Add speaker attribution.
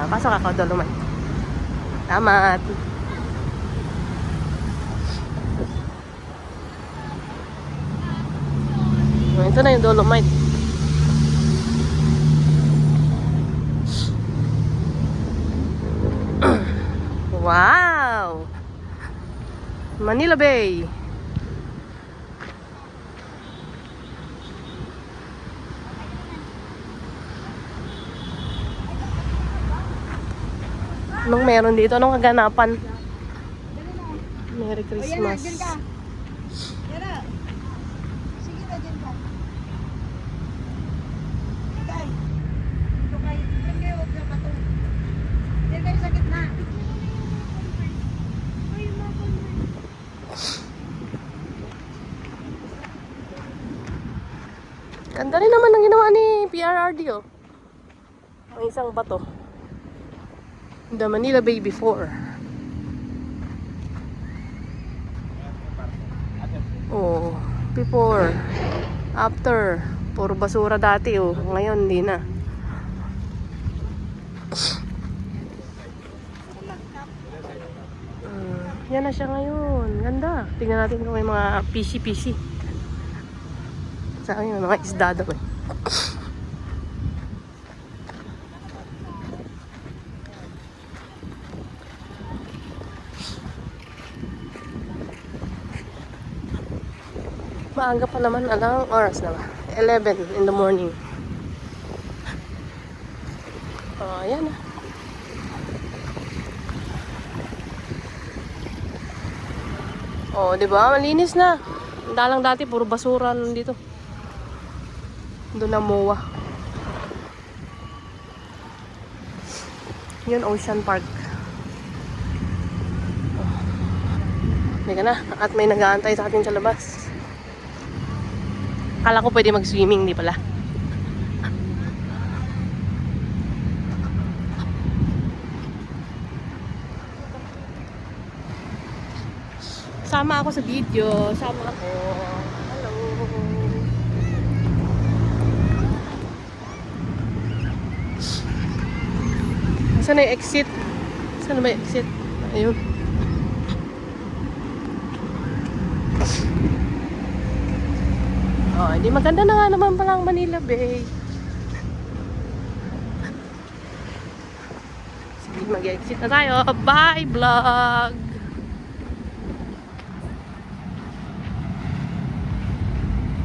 Speaker 1: Pasok ako, Dolomite. Salamat. Ito na yung Dolomite. Wow! Manila Bay. Anong meron dito? Anong kaganapan? Merry Christmas. Ganda rin naman ang ginawa ni PRRD, oh. Ang isang bato. The Manila Bay before. Oh, before. After. Puro basura dati, oh. Ngayon, hindi na. Yan na siya ngayon. Ganda. Tingnan natin kung may mga PC-PC. Saan yun? Mga isda daw, eh. Maaga pa naman, alang oras na ba? 11 in the morning. Oh, ayan na. Oh, di ba? Malinis na. Dalang dati puro basura nandito. Doon na MOA. Yun, Ocean Park. Oh. Hindi ka na. At may nag-aantay sa atin sa labas. Akala ko pwede mag-swimming, di pala. Sama ako sa video. Sama ako. Hello. Saan na yung exit? Saan na ba yung exit? Ayun. Oh, hindi maganda na nga naman pala ang Manila Bay. Sige, mag-exit na tayo. Bye, vlog!